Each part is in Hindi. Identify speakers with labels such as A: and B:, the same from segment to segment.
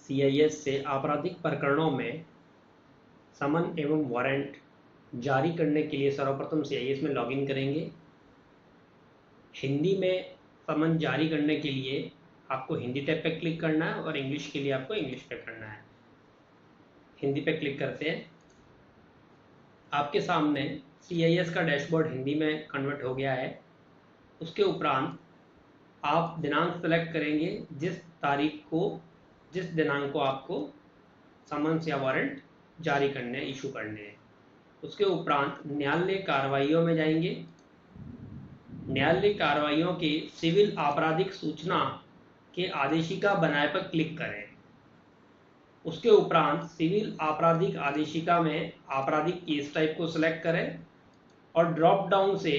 A: सीआईएस से आपराधिक प्रकरणों में समन एवं वारंट जारी करने के लिए सर्वप्रथम सीआईएस में लॉगिन करेंगे। हिंदी में समन जारी करने के लिए आपको हिंदी टैब पे क्लिक करना है और इंग्लिश के लिए आपको इंग्लिश पे करना है। हिंदी पे क्लिक करते हैं, आपके सामने सीआईएस का डैशबोर्ड हिंदी में कन्वर्ट हो गया है। उसके उपरांत आप दिनांक सेलेक्ट करेंगे जिस दिनांक को आपको समन्स या वारंट जारी करने इशू करने हैं। उसके उपरांत न्यायालय कार्रवाइयों में जाएंगे। न्यायालय कार्रवाइयों के सिविल आपराधिक सूचना के आदेशिका बनाए पर क्लिक करें। उसके उपरांत सिविल आपराधिक आदेशिका में आपराधिक केस टाइप को सिलेक्ट करें और ड्रॉप डाउन से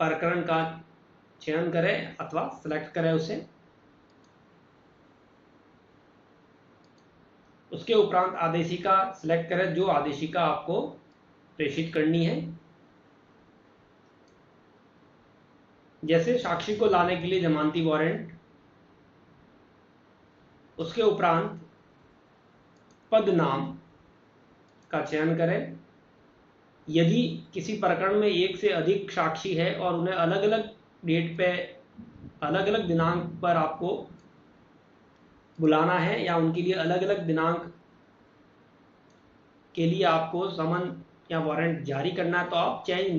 A: प्रकरण का चयन करें अथवा सिलेक्ट करें उसे। उसके उपरांत आदेशिका सिलेक्ट करें जो आदेशिका आपको प्रेषित करनी है। जैसे साक्षी को लाने के लिए जमानती वारंट। उसके उपरांत पद नाम का चयन करें। यदि किसी प्रकरण में एक से अधिक साक्षी है और उन्हें अलग अलग डेट पे अलग अलग दिनांक पर आपको बुलाना है या उनके लिए अलग अलग दिनांक के लिए आपको समन या वारंट जारी करना है तो आप चेंज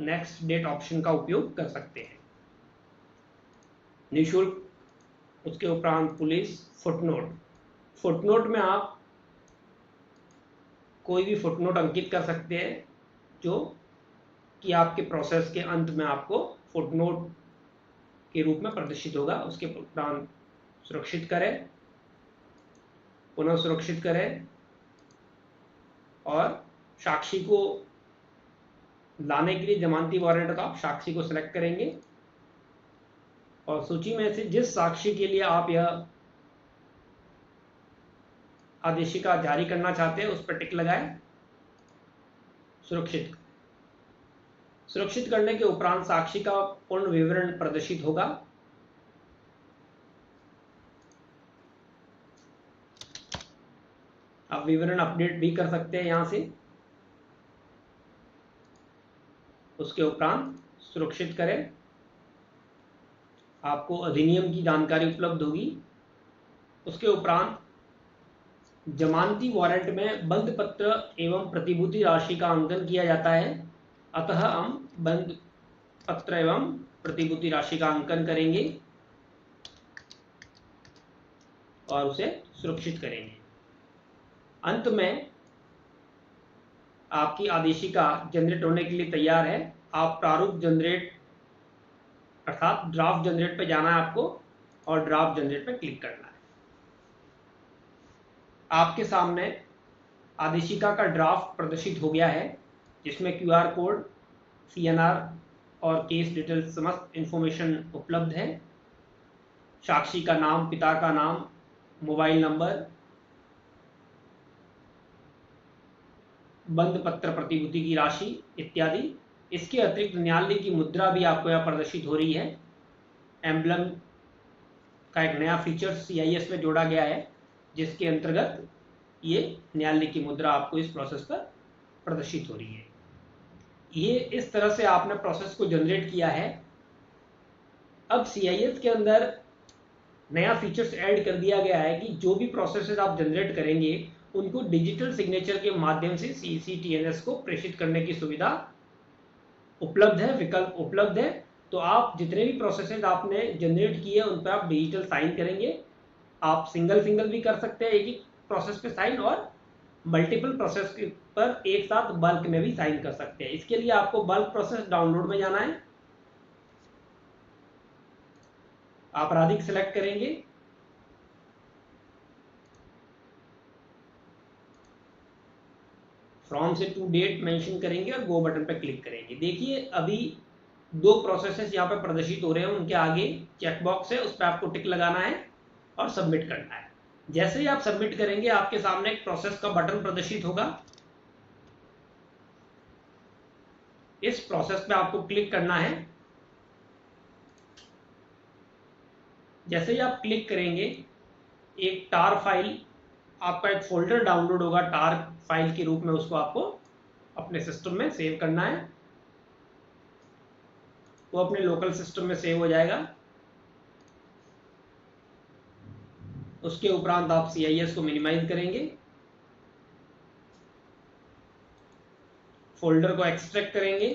A: नेक्स्ट डेट ऑप्शन का उपयोग कर सकते हैं। निःशुल्क। उसके उपरांत पुलिस फुटनोट में आप कोई भी फुटनोट अंकित कर सकते हैं जो कि आपके प्रोसेस के अंत में आपको फुटनोट के रूप में प्रदर्शित होगा। उसके उपरांत सुरक्षित करें, पुनः सुरक्षित करें और साक्षी को लाने के लिए जमानती वारंट का आप साक्षी को सिलेक्ट करेंगे और सूची में से जिस साक्षी के लिए आप यह आदेशिका जारी करना चाहते हैं उस पर टिक लगाएं। सुरक्षित करने के उपरांत साक्षी का पूर्ण विवरण प्रदर्शित होगा। आप विवरण अपडेट भी कर सकते हैं यहां से। उसके उपरांत सुरक्षित करें, आपको अधिनियम की जानकारी उपलब्ध होगी। उसके उपरांत जमानती वारंट में बंद पत्र एवं प्रतिभूति राशि का अंकन किया जाता है, अतः हम बंद पत्र एवं प्रतिभूति राशि का अंकन करेंगे और उसे सुरक्षित करेंगे। अंत में आपकी आदेशिका जनरेट होने के लिए तैयार है। आप प्रारूप जनरेट अर्थात ड्राफ्ट जनरेट पे जाना है आपको और ड्राफ्ट जनरेट पे क्लिक करना है। आपके सामने आदेशिका का ड्राफ्ट प्रदर्शित हो गया है जिसमें क्यूआर कोड, सीएनआर और केस डिटेल्स समस्त इंफॉर्मेशन उपलब्ध है। साक्षी का नाम, पिता का नाम, मोबाइल नंबर, बंद पत्र प्रतिभूति की राशि इत्यादि। इसके अतिरिक्त न्यायालय की मुद्रा भी आपको यहाँ प्रदर्शित हो रही है। एम्बलम का एक नया फीचर सीआईएस में जोड़ा गया है जिसके अंतर्गत ये न्यायालय की मुद्रा आपको इस प्रोसेस पर प्रदर्शित हो रही है। ये इस तरह से आपने प्रोसेस को जनरेट किया है। अब सीआईएस के अंदर नया फीचर्स ऐड कर दिया गया है कि जो भी प्रोसेसेस आप जनरेट करेंगे उनको डिजिटल सिग्नेचर के माध्यम से सीसीटीएनएस को प्रेषित करने की सुविधा उपलब्ध है, विकल्प उपलब्ध है। तो आप जितने भी प्रोसेसेस आपने जनरेट किए उन पर आप डिजिटल साइन करेंगे। आप सिंगल भी कर सकते हैं एक ही प्रोसेस पे साइन, और मल्टीपल प्रोसेस पर एक साथ बल्क में भी साइन कर सकते हैं। इसके लिए आपको बल्क प्रोसेस डाउनलोड में जाना है, आपराधिक सेलेक्ट करेंगे, फ्रॉम से टू डेट मेंशन करेंगे और गो बटन पर क्लिक करेंगे। देखिए अभी दो प्रोसेसेस यहाँ पर प्रदर्शित हो रहे हैं, उनके आगे चेकबॉक्स है, उस पर आपको टिक लगाना है और सबमिट करना है। जैसे ही आप सबमिट करेंगे आपके सामने एक प्रोसेस का बटन प्रदर्शित होगा। इस प्रोसेस पे आपको क्लिक करना है। जैसे ही आप क्लिक करेंगे एक टार फाइल, आपका एक फोल्डर डाउनलोड होगा टार फाइल के रूप में, उसको आपको अपने सिस्टम में सेव करना है। वो अपने लोकल सिस्टम में सेव हो जाएगा। उसके उपरांत आप CIS को मिनिमाइज करेंगे, फोल्डर को एक्सट्रैक्ट करेंगे,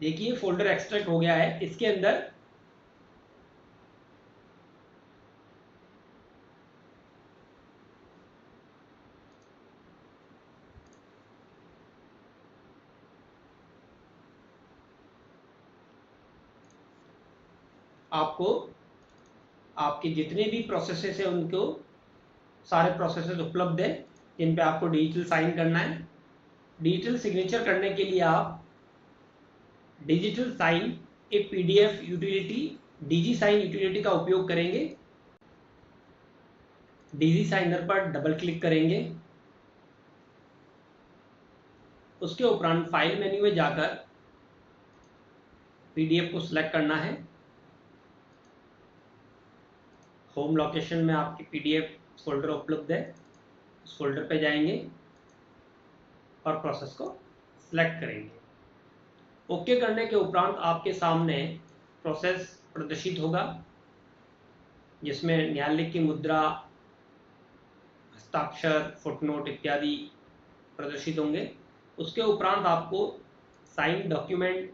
A: देखिए फोल्डर एक्सट्रैक्ट हो गया है। इसके अंदर आपको आपके जितने भी प्रोसेसेस है उनको सारे प्रोसेसेस उपलब्ध है जिन पे आपको डिजिटल साइन करना है। डिजिटल सिग्नेचर करने के लिए आप डिजिटल साइन एक PDF utility digi sign utility का उपयोग करेंगे। डीजी साइनर पर डबल क्लिक करेंगे, उसके उपरांत फाइल मेन्यू में जाकर PDF को सिलेक्ट करना है। होम लोकेशन में आपकी PDF फोल्डर उपलब्ध है, उस फोल्डर पे जाएंगे और प्रोसेस को सिलेक्ट करेंगे। ओके करने के उपरांत आपके सामने प्रोसेस प्रदर्शित होगा जिसमें न्यायालय की मुद्रा, हस्ताक्षर, फुटनोट इत्यादि प्रदर्शित होंगे। उसके उपरांत आपको साइन डॉक्यूमेंट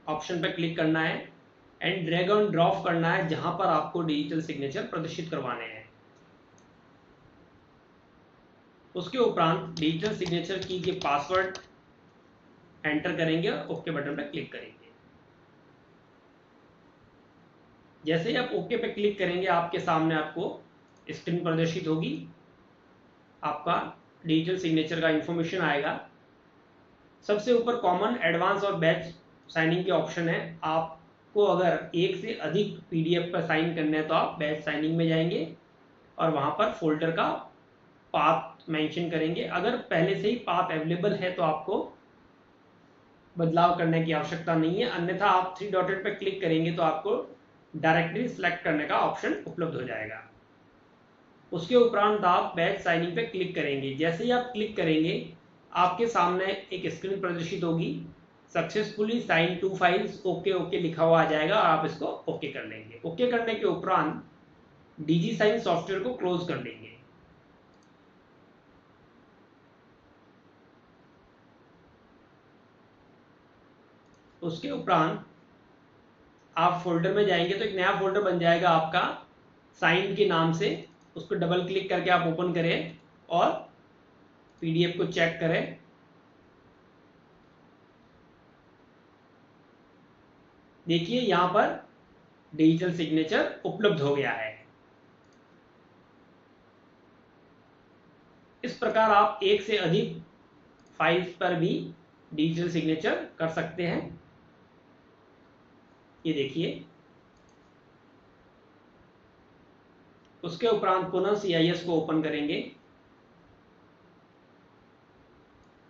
A: ऑप्शन पर क्लिक करना है एंड ड्रैग ऑन ड्रॉप करना है जहां पर आपको डिजिटल सिग्नेचर प्रदर्शित करवाने हैं। उसके उपरांत डिजिटल सिग्नेचर की के पासवर्ड एंटर करेंगे और ओके बटन पर क्लिक करेंगे। जैसे ही आप ओके पे क्लिक करेंगे आपके सामने आपको स्क्रीन प्रदर्शित होगी, आपका डिजिटल सिग्नेचर का इंफॉर्मेशन आएगा। सबसे ऊपर कॉमन, एडवांस और बैच साइनिंग के ऑप्शन है। आपको अगर एक से अधिक PDF पर साइन करने हैं तो आप बैच साइनिंग में जाएंगे और वहां पर फोल्डर का पाथ मेंशन करेंगे। अगर पहले से ही पाथ अवेलेबल है तो आपको बदलाव करने की आवश्यकता नहीं है, अन्यथा आप 3 डॉटेड पर क्लिक करेंगे तो आपको डायरेक्टली सिलेक्ट करने का ऑप्शन उपलब्ध हो जाएगा। उसके उपरांत आप बैच साइनिंग पे क्लिक करेंगे। जैसे ही आप क्लिक करेंगे आपके सामने एक स्क्रीन प्रदर्शित होगी, successfully sign 2 files, okay okay लिखा हुआ आ जाएगा और आप इसको ओके कर लेंगे। ओके करने के उपरांत डीजी साइन सॉफ्टवेयर को क्लोज कर लेंगे। उसके उपरांत आप फोल्डर में जाएंगे तो एक नया फोल्डर बन जाएगा आपका साइन के नाम से, उसको डबल क्लिक करके आप ओपन करें और PDF को चेक करें। देखिए यहां पर डिजिटल सिग्नेचर उपलब्ध हो गया है। इस प्रकार आप एक से अधिक फाइल्स पर भी डिजिटल सिग्नेचर कर सकते हैं। ये देखिए। उसके उपरांत पुनः CIS को ओपन करेंगे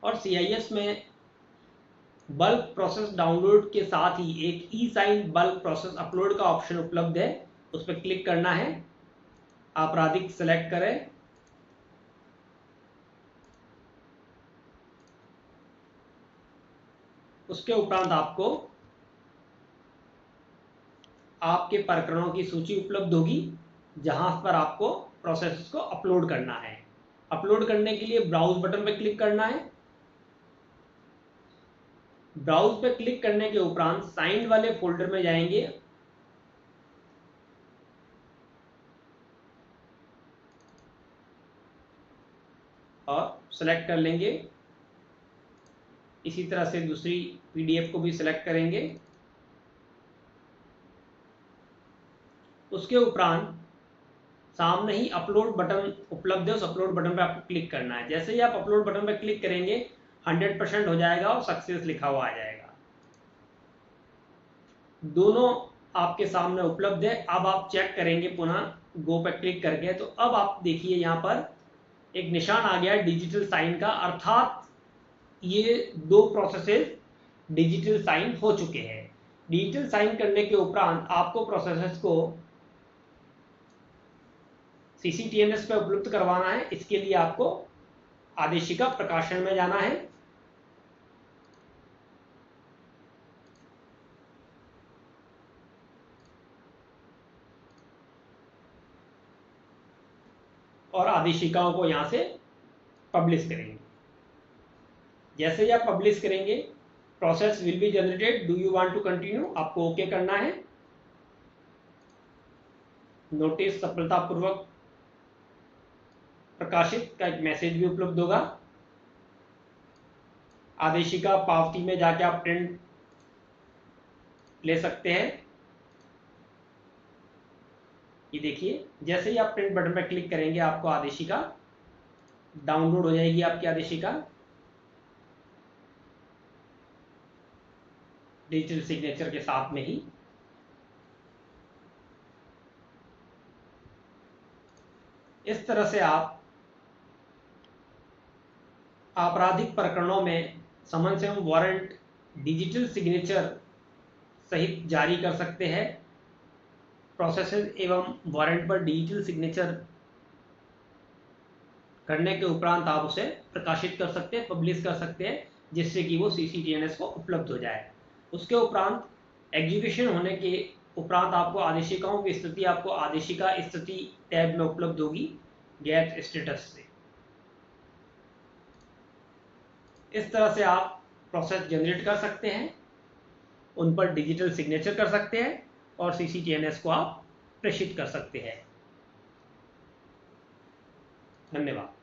A: और CIS में बल्क प्रोसेस डाउनलोड के साथ ही एक E-साइन बल्क प्रोसेस अपलोड का ऑप्शन उपलब्ध है, उस पर क्लिक करना है। आपराधिक सेलेक्ट करें, उसके उपरांत आपको आपके प्रकरणों की सूची उपलब्ध होगी जहां पर आपको प्रोसेस को अपलोड करना है। अपलोड करने के लिए ब्राउज बटन पर क्लिक करना है। ब्राउज पर क्लिक करने के उपरांत साइंड वाले फोल्डर में जाएंगे और सेलेक्ट कर लेंगे। इसी तरह से दूसरी PDF को भी सिलेक्ट करेंगे। उसके उपरांत सामने ही अपलोड बटन उपलब्ध है, उस अपलोड बटन पर आपको क्लिक करना है। जैसे ही आप अपलोड बटन पर क्लिक करेंगे 100% हो जाएगा और सक्सेस लिखा हुआ आ जाएगा। दोनों आपके सामने उपलब्ध है। अब आप चेक करेंगे पुनः गो पर क्लिक करके, तो अब आप देखिए यहाँ पर एक निशान आ गया डिजिटल साइन का, अर्थात ये दो प्रोसेसेस डिजिटल साइन हो चुके हैं। डिजिटल साइन करने के उपरांत आपको प्रोसेसेस को CCTNS पे उपलब्ध करवाना है। इसके लिए आपको आदेशिका प्रकाशन में जाना है। और आदेशिकाओं को यहां से पब्लिश करेंगे। जैसे ही आप पब्लिश करेंगे, process will be generated, do you want to continue, आपको ओके करना है। नोटिस सफलतापूर्वक प्रकाशित का एक मैसेज भी उपलब्ध होगा। आदेशिका पावती में जाके आप प्रिंट ले सकते हैं। ये देखिए, जैसे ही आप प्रिंट बटन पर क्लिक करेंगे आपको आदेशिका डाउनलोड हो जाएगी। आपकी आदेशिका डिजिटल सिग्नेचर के साथ में ही। इस तरह से आप आपराधिक प्रकरणों में समन्स एवं वारंट डिजिटल सिग्नेचर सहित जारी कर सकते हैं। प्रोसेसेस एवं वारंट पर डिजिटल सिग्नेचर करने के उपरांत आप उसे प्रकाशित कर सकते हैं, पब्लिश कर सकते हैं, जिससे कि वो CCTNS को उपलब्ध हो जाए। उसके उपरांत एग्जीक्यूशन होने के उपरांत आपको आदेशिकाओं की स्थिति आपको आदेशिका स्थिति टैब में उपलब्ध होगी गेट स्टेटस से। इस तरह से आप प्रोसेस जनरेट कर सकते हैं, उन पर डिजिटल सिग्नेचर कर सकते हैं और CCTNS को आप प्रेषित कर सकते हैं। धन्यवाद।